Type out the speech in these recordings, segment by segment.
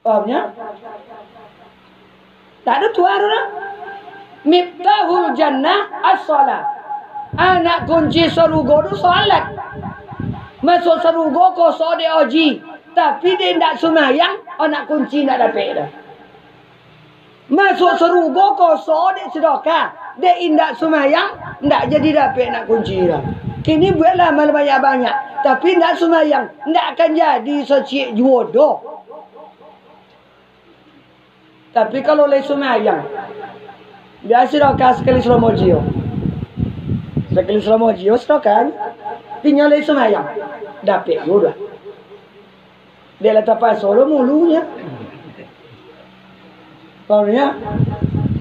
Fahamnya? Tak ada tuan dah. Miftahul jannah as-salat. Anak kunci surga tu solat. Masuk surga kosong dia oji. Tapi dia tak semayang, anak kunci nak dapat dah. Masuk surga kosong dia sedekah. Dia indak semayang, tak jadi dapat nak kunci dah. Kini buatlah amal banyak-banyak. Tapi tak semayang, tak akan jadi secik jodoh. Tapi kalau lagi semayang, biasa sedekah sekali selama jio. Sekali selama jio sedekah. Tinggal lagi semayang, dapat jodoh. Dia letak pasal mulunya. Fahamnya?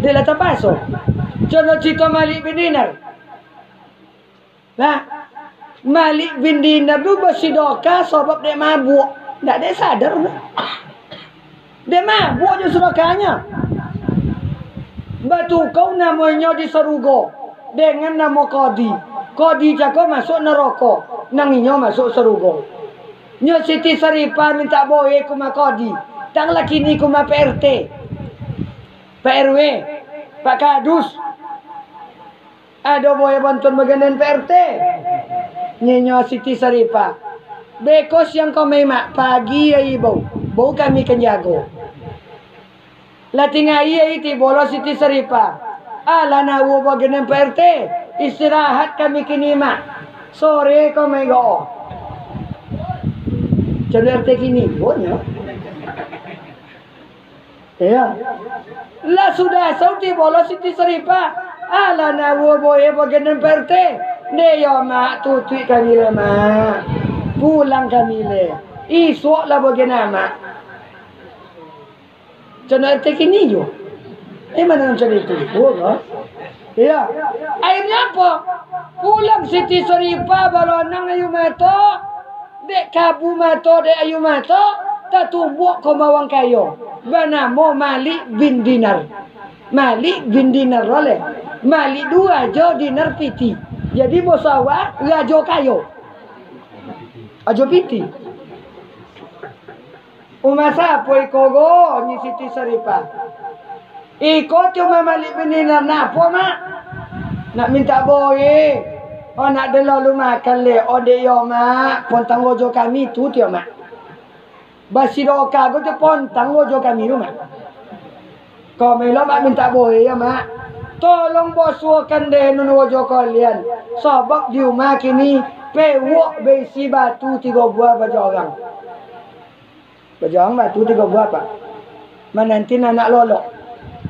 Dia letak pasal. Contoh cerita Malik bin Dinar. Nah, Malik bin Dinar tu bersedekah sebab dia mabuk. Tak dia sadar. Dia mabuk je sedekahnya. Batu kau namanya di surga dengan nama Qadi. Qadi cakap masuk neraka, nanginya masuk surga. Nyo Siti Saripah minta boleh ke mak Qadi. Tang laki ni ke mak PRT. Pak RW, Pak Kadus. Ada boleh bantuan bagian PRT. Nyo Siti Saripah. Bekos yang kau memak pagi ya ibu. Bau kami kan jago. Lating ayi ti bolos Siti Saripah. Ala nawo bagian PRT. Istirahat kami kini mak. Sore kau mego. Jadi RT kini, boleh. Ya. Lah sudah sauti bolos Siti Saripah. Ala nawo boye bagian PRT. Ne yo mak tutui kami le mak. Pulang kami le. Esok lah bagian mak. Jadi RT kini jo. Mana macam itu? Boleh. Ya. Akhirnya apa? Pulang Siti Saripah balonang ayu mata. Dek kabu mata, dek ayu mata. Tak tumbuk ke mawang kayo. Bernama Malik bin Dinar. Malik bin Dinar oleh. Malik dua aja dinar piti. Jadi bosawak raja kayo. Aja piti. Umasa apa ikogo ni Siti Saripah. Iko cuma Malik bin Dinar napa mak? Nak minta boleh. Oh nak lalu makan le. Oh dia mak. Pontang wojo kami tu dia mak. Basidoka ko tu pontang wojo kami tu mak. Kau melo mak minta boleh ya mak. Tolong bosuakan deh nun wojo kalian. Sebab di rumah kini pewok besi batu 3 buah baju orang. Baju orang batu 3 buah pak. Menanti anak lolok.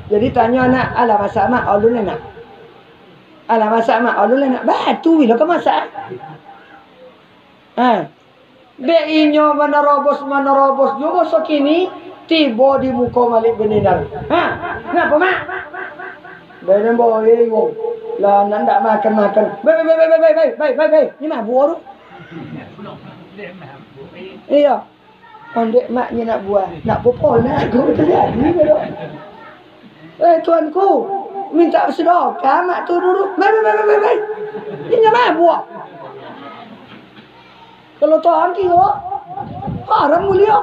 Jadi tanya anak, ala masak mak, ulun nak. Ala masak mak, ulun nak. Batu bila kau masak? Ha. Dek inyo menerobos juga sekini tiba di muka Malik bin Dinar. Ha. Kenapa mak? Dia boleh yo. Lah nak tak makan. Baik. Ni mak buah tu. Iya. Ondek maknya nak buah. Nak popol nak aku terjadi ke tu. Tuanku, minta sedekah mak tu dulu. Baik. Ini nak buah. Kalau tuan kira, haram mulia.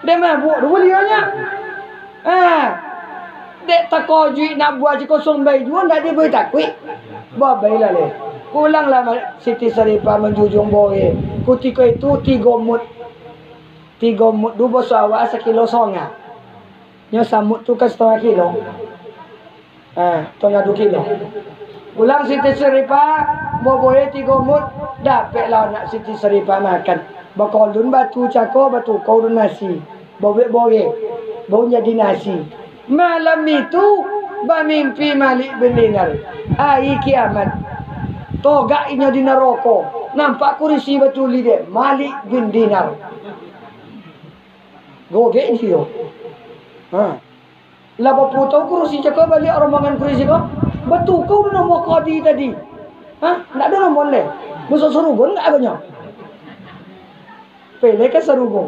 Dia mabuk dulu mulianya. Dek takoji nak buat je kosong bayi juga, tak dia boleh takut. Baiklah le. Pulanglah Siti Saripah menjujung boleh. Ketika itu 3 mut. 3 mut 2 besar 1 kilo setengah. Yang samut tu kan 1/2 kilo. Setengah 2 kilo. Pulang Siti Saripah, boleh 3 mut, dapatlah nak Siti Saripah makan. Bakolun batu cako, batu kau dun nasi. Boleh. Bau jadi nasi. Malam itu, bermimpi Malik bin Dinar. Hari kiamat. Togaknya di neraka. Nampak kursi betul dia. Malik bin Dinar. Gogek dia. Lah bapa tahu kursi cakap balik rombongan kursi kau. Betul kau nama Qadi tadi. Tak ada nama le. Masuk surga enggak agaknya. Pele ke surga.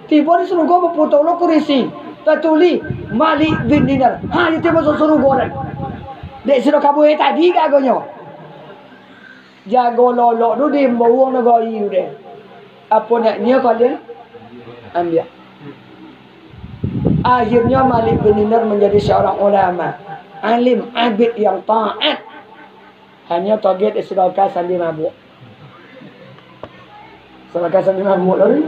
Tiba di surga bapa tahu lo kursi. Tatuli Malik bin Dinar. Itu masuk surga dah. Dek sudah kabur tadi ke agaknya. Jago lolok tu dia bawang negari tu deh. Apa naknya kalian? Ambil. Akhirnya Malik bin Dinar menjadi seorang ulama, alim, abid yang taat. Hanya target sedekah sambil mabuk. Sedekah sambil mabuk lagi.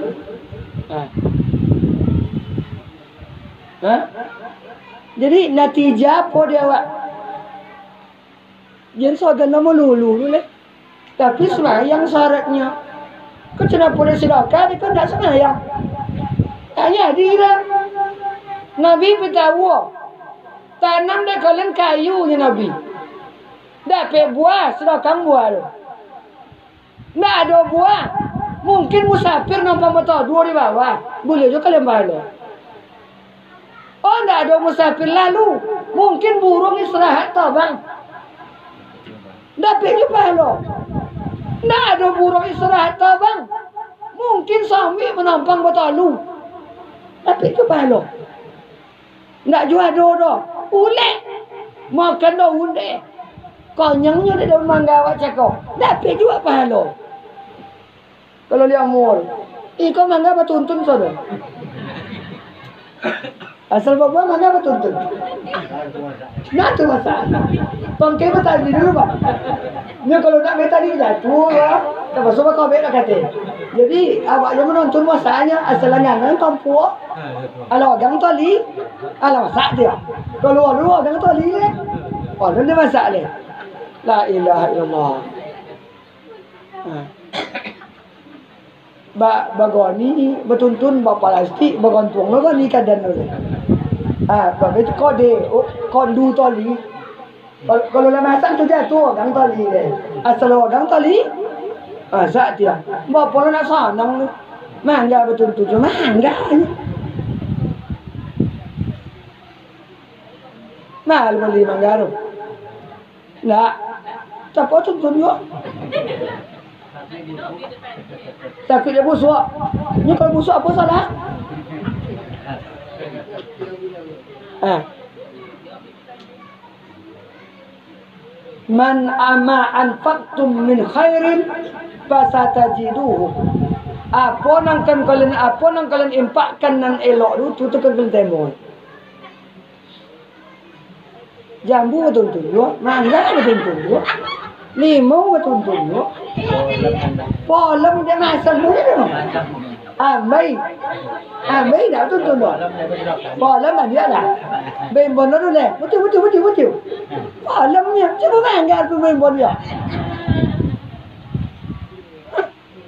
Jadi natijah apa dia buat? Jadi seorang nama lulu leh. Tapi sembahyang syaratnya. Kau kenapa dia sedekah? Dia kan tak sembahyang. Tanya dia. Nabi beritahu, tanam dia kalian kayunya Nabi. Dapat buah, sedekah buah tu. Tak ada buah. Mungkin musafir nampak motor dua di bawah. Boleh juga kalian balik. Oh, tak ada musafir lalu. Mungkin burung istirahat tau bang. Dapat juga lo. Tak ada burung istirahat tau bang. Mungkin suami menampang motor lu. Dapat juga lo. Tak jual dah. Ulek. Makan dah ulek. Konyangnya dia dah mangga cakap. Dapat juga pahala. Kalau dia mall. Kau mangga bertuntun saudara. Asal bapa mangga bertuntun. Nah tu masalah. Pangkai bertadi dulu pak. Ni kalau nak minta ni jatuh lah. Tak pasal kau bela kata. Jadi awak yang menonton masanya asalnya kan kampung. Kalau orang tali, ala masak dia. Kalau orang tali le. Oh, dia masak le. La ilaha illallah. Bagoni bertuntun plastik bergantung lo ni kadan lo. Bagai tu kondu tali. Kalau lah masak tu jatuh orang tali le. Asal orang tali, masak dia. Bapa lo nak sanang lo. Mangga bertuntun tu mangga. Mahal beli mangga tu. Nak. Siapa tuntun juga? Takut dia busuk. Ni kalau busuk apa salah? Man ama anfaqtum min khairin fasatajiduhu. Apa nang kalian impakkan nan elok tu kalian temu. Jambu betul-betul juga, mangga betul-betul juga, limau betul-betul juga, polem dia masam mula tu, amai dah betul-betul juga, polem dia lah, bembon tu le, betul, polemnya, cuba mangga tu bembon dia,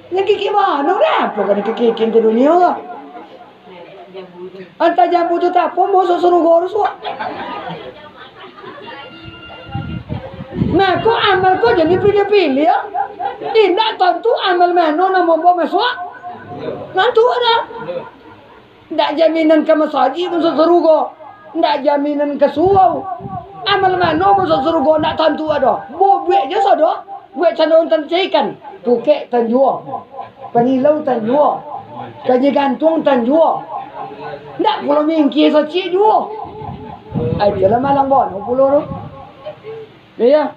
ni kiki mana dah, bukan kiki ke dunia lah, antara jambu tu tak pun bosok suruh gorus wak. Nah, kau amal kau jadi pilih-pilih ya. Tidak tentu amal mana nama bawa masuk. Nanti ada. Tidak jaminan ke masjid masuk surga. Tidak jaminan ke surau. Amal mana masuk surga tidak tentu ada. Buat je saja. Buat cenderung tancikan. Pukek tanjua. Penilau tanjua. Kaji gantung tanjua. Tidak perlu mingkir secik jua. Ayolah malang bon. Pulau tu. Ya.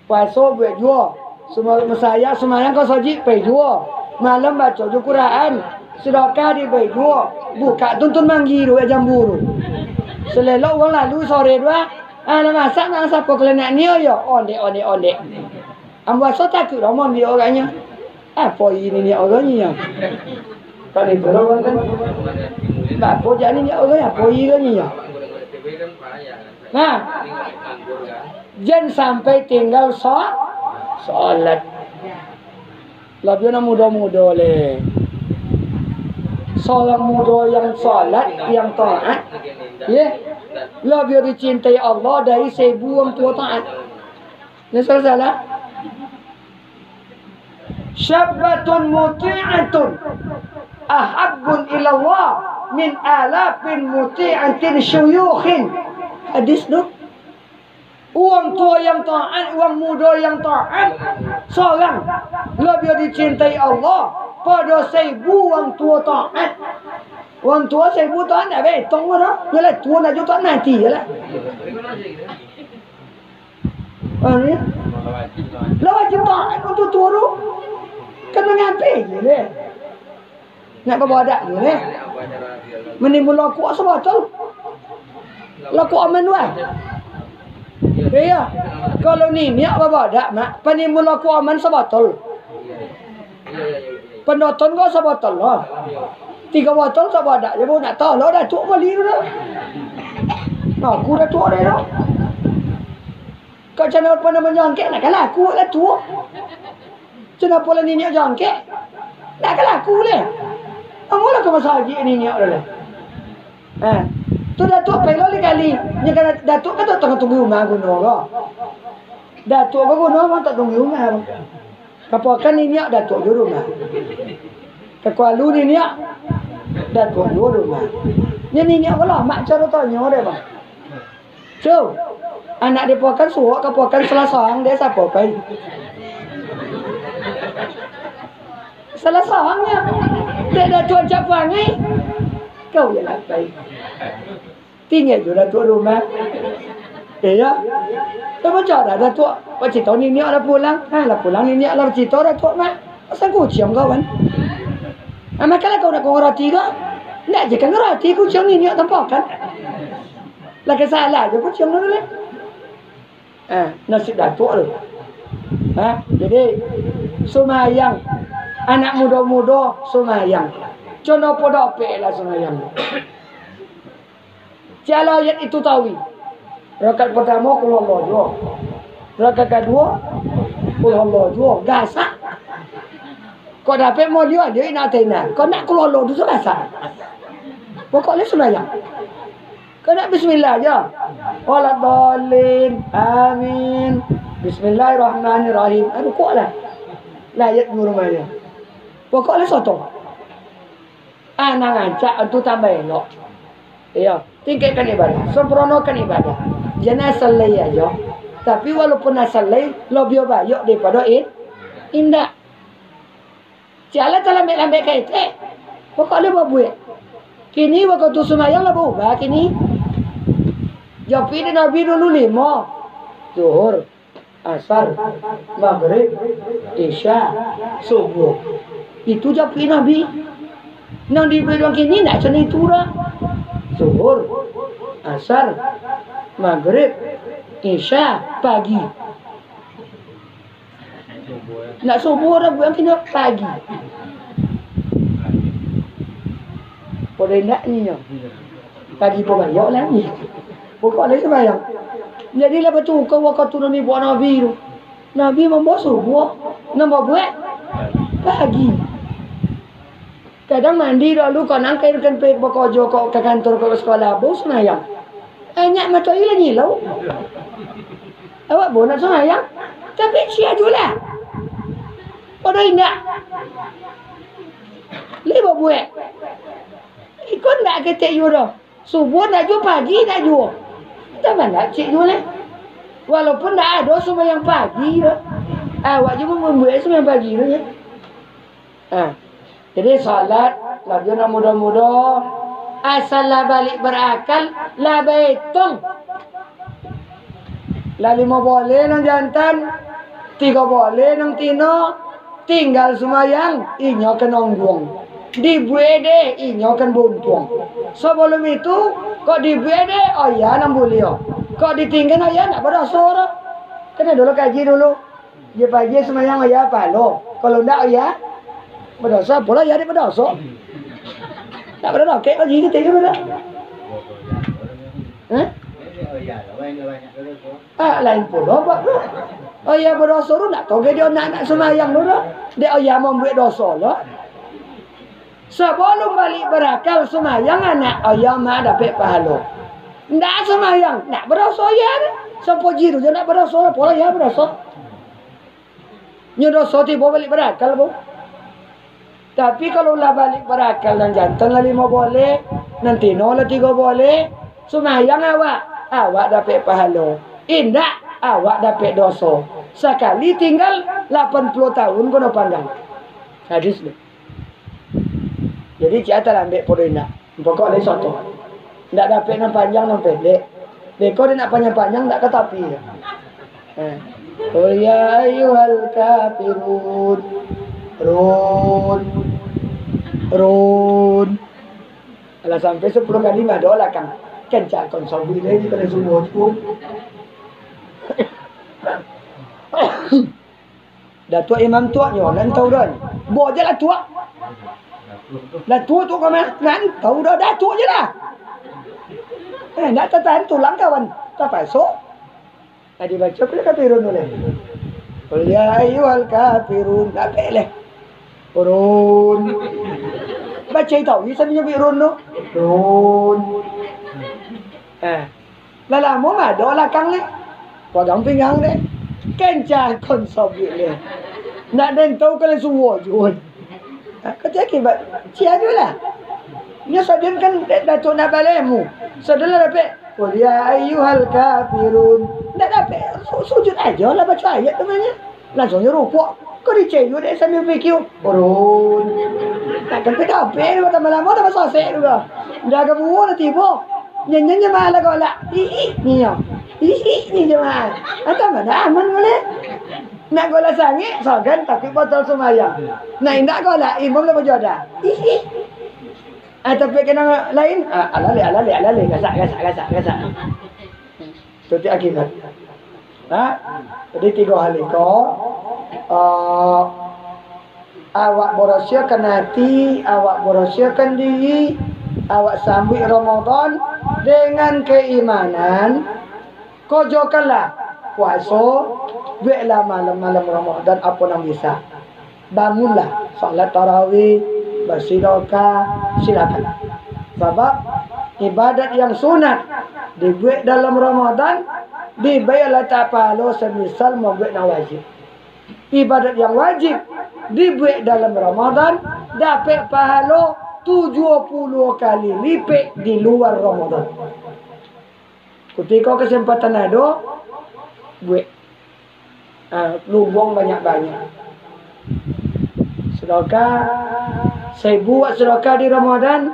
Puasa buat jua. Semua saya semayang kau sajik pergi jua. Malam baca Quran. Sedekah di pergi jua. Buka tuntun manggi tu jambu tu. Selelok orang lalu sore dua. Nak masak nak siapa kalau nak ni ya. Ondek. Ambuasa takut ramon dia orangnya. Apa ini ni orangnya? Kalau itu orang kan. Apa jadi ni orangnya? Apa ini ya? Nah. Jangan sampai tinggal solat. Lebih nak muda-muda le. Seorang muda yang solat, yang taat, ya, lebih dicintai Allah dari 1000 orang tua taat. Ini salah. Syabbatun muti'atun ahabbun ila Allah min alafin muti'atin syuyukhin. Hadis tu. Orang tua yang taat, orang muda yang taat, seorang lebih dicintai Allah pada 1000 orang tua taat. Orang tua 1000 taat tak betong lah. Yalah tua nak juta nanti lah. Ni. Lah wajib taat untuk tua tu. Kan mengambil je ni. Nak berbadak je ni. Menimbul kuat sebetul. Laku aman wah. Ya. Kalau ni apa dak mak? Pani mula ku aman sebotol. Penonton kau sebotol lah. 3 botol sebab dak. Dia nak tahu lah dah tuk balik dah. Aku dah tuk dah. Kau channel pun nama jangkek nak kalah aku lah tuk. Channel pun ni niak jangkek. Nak kalah aku le. Amolah kau masa haji ni niak dah. Tu Datuk pelok kali. Nya kan Datuk kan tak tengah tunggu rumah gunung ke. Datuk ke gunung pun tak tunggu rumah. Kapakan ni niak Datuk di rumah. Kekualu ni niak Datuk di rumah. Nya ni niak pula mak cara tanya dia bang. Cuk. Anak dia pokan suak ke pokan selasang dia siapa pai? Selasangnya. Dia dah tuan capang ni. Kau yang nak pai. Tinggal je Datuk rumah. Ya. Dah baca dah Datuk. Pak cerita ni niak dah pulang. Lah pulang ni niak lah cerita Datuk mak. Asal kucing kawan. Makalah kau nak kau roti ke? Nak je kan roti kucing ni niak tempat kan? Lah kesalah je kucing tu le. Nasib Datuk tu. Jadi sumayang anak muda-muda sumayang. Contoh podopek lah sumayang. Kalau ayat itu tahu. Rakaat pertama qul huwallahu dua. Rakaat kedua qul huwallahu dua. Gasak. Kau dapat mau dia nak tena. Kau nak qul huwallahu tu gasak. Pokoknya sembahyang. Kau nak bismillah je. Waladhdallin. Amin. Bismillahirrahmanirrahim. Aduh kuatlah. Lah ayat rumahnya. Pokoknya soto. Anak ngancak itu tambah elok. Ya, tingkatkan ibadah, sempurnakan ibadah. Jangan selai aja. Tapi walaupun nak selai, lebih baik daripada indah. Jangan terlambat-lambat kait. Pokoknya buat. Kini waktu semayang lah berubah kini. Japi di Nabi dulu 5. Zuhur, Asar, Maghrib, Isya, Subuh. Itu japi Nabi. Nang diberi kini nak macam itu dah. Zuhur, Asar, Maghrib, Isya, pagi. Nak subuh dah buat kena pagi. Pada nak ni ya. Pagi pun banyak lah ni. Pokoknya sembahyang. Jadilah betul kau waktu tu ni buat Nabi tu. Nabi membawa subuh, nombor buat pagi. Kadang mandi dulu kau nang kain kan pek bekerja kau ke kantor kau ke sekolah bos semayang. Nyak mata ilah nyilau. Awak boleh nak semayang? Tapi sia julah. Pada indah. Lima buat. Ikut nak ketik you dah. Subuh nak ju pagi nak ju. Tak mana cik ju lah. Walaupun tak ada semayang pagi dah. Awak juga membuat semayang pagi dah ya. Jadi salat lagi nak muda-muda asal lah balik berakal lah betul. Lah 5 boleh nang jantan, 3 boleh nang tino, tinggal semayang inyo kena ongguang. Dibuede inyo kan buntung. Sebelum itu kok dibuede ayah nang boleh. Kok ditinggal ayah nak berdosa dah. Kena dulu kaji dulu. Dia pagi semayang ayah apa lo? Kalau ndak ayah berdosa pula ya dia berdosa. Tak berdosa kek kaji kita ke dah. Lain pula pak. Ayah berdosa tu nak tahu dia nak semayang tu dah. Dia ayah membuat dosa lah. Sebelum balik berakal semayang anak ayah mah dapat pahala. Ndak semayang, nak berdosa ya. Sampai jiru je nak berdosa pula ya berdosa. Nyo dosa tiba balik berakal bu. Tapi kalau lah balik berakal dan jantan lah 5 boleh, nanti 3 boleh, semayang awak dapat pahala. Indah awak dapat dosa. Sekali tinggal 80 tahun kena pandang. Hadis ni. Jadi kita tak ambil podo indah. Pokok dia satu. Tak dapat yang panjang yang pendek. Dekor dia nak panjang-panjang tak ketapi. Qul ya ayyuhal kafirun. Run. Kalau sampai 10 kali mah doa lah kan. Kan cak kon sawi lagi kalau semua tu. Datuk Imam tua nyo nan tahu dah. Bo je lah tua. Lah tua tu kau nan tahu dah datuk je lah. Nak tahan tulang kawan. Tak pasok. Tadi baca pula kafirun boleh. Qul ya ayyuhal kafirun. Tak boleh. Urun. Baca tahu ni sambil nyebut run tu. Run. Lah lama mah ada lakang ni. Padang pinggang ni. Kencang konsol ni. Nak den tahu kalau semua jual. Kau cakap buat cia je lah. Dia sadin kan datuk nak balemu. Sadalah dapat. Qul ya ayyuhal kafirun. Tak dapat. Sujud aja lah baca ayat temannya. Langsung rukuk. Kau dicayur dia sambil fikir. Urun. Takkan kita apa ni. Lama-lama dah masasek juga. Dah kemudian dah tiba. Nyanyi malah kau lah. Ni ya. Ni je mah. Atau mana aman boleh. Nak kau lah sangit. Sogan tapi botol semayang. Nak indak kau lah. Imam lah berjodoh. Tapi kena lain. Alale. Gasak. Itu tiap akibat. Jadi 3 hal kau. Awak berosiakan hati, awak berosiakan diri, awak sambut Ramadan dengan keimanan. Kau jokanlah puasa, buatlah malam-malam Ramadan apa yang bisa. Bangunlah salat tarawih, bersedekah, silakan. Sebab ibadat yang sunat dibuat dalam Ramadan dibayar tak pahala semisal mau buat yang wajib. Ibadat yang wajib dibuat dalam Ramadan dapat pahala 70 kali lipat di luar Ramadan. Ketika kesempatan ada, buat. Lubang banyak-banyak. Sedekah, 1000 buat sedekah di Ramadan,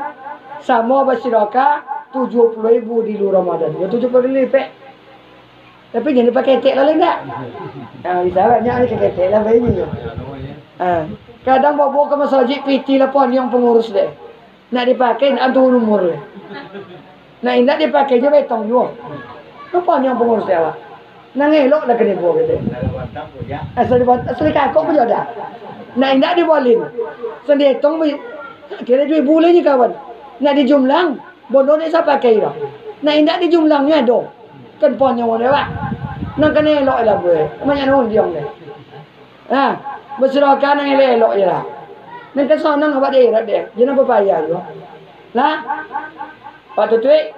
sama bersedekah 70,000 di luar Ramadan. Ya 70 lipat. Tapi jangan pakai ketek lah tak? Bisa banyak ni ketek lah bayi ni. Kadang bawa ke masjid piti lah pun yang pengurus dia. Nak dipakai nak turun umur dia. Nak dipakai je betong juga. Apa yang pengurus dia awak? Nak elok lah kena buat kita. Asal kakak pun ada. Nak indak dibolin. Sendiri tong kira 2 bulan je kawan. Nak dijumlang. Bodoh ni saya pakai dah. Nak indak dijumlangnya ada. Kan pon yang mana awak. Nak kena elok lah boleh. Banyak orang diam dia. Bersedekah nak elok je lah. Nak kesanang awak dia irat dia. Jangan berpayah juga. Lah. Pak Tutui.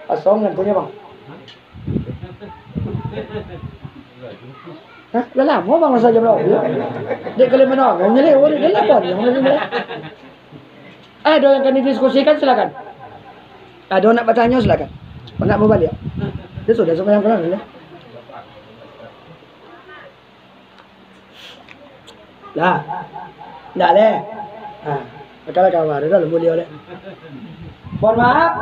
Asal punya bang. Dah lama bang masa jam berapa? Dia kalau menang, dia lewat dia lapor yang mana. Ada yang akan didiskusikan silakan. Ada nak bertanya silakan. Nak berbalik. Dia sudah semua yang kenal ni. Lah. Tak leh. Kalau kawan dah boleh oleh. Mohon maaf.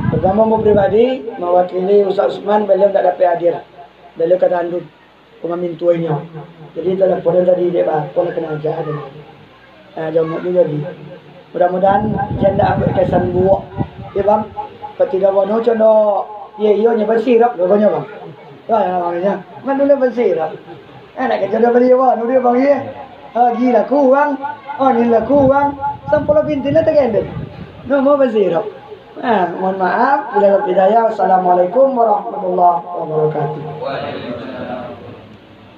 Pertama mau pribadi mewakili Ustaz Usman beliau tak dapat hadir. Beliau kata andun pengamin tuanya. Jadi telefon tadi dia pun kena ajak ada. Jom juga lagi. Mudah-mudahan janda ambil kesan buak. Ya bang. Ketika bono cono iya nya bersirap pokoknya bang. Ya namanya. Mana dulu bersirap. Nak kerja dah beli bang. Dia bang ya. Gila kurang. Ni lah kurang. Sampai pintunya tergendek. Mau bersirap. Mohon maaf. Bila hidayah. Assalamualaikum warahmatullahi wabarakatuh.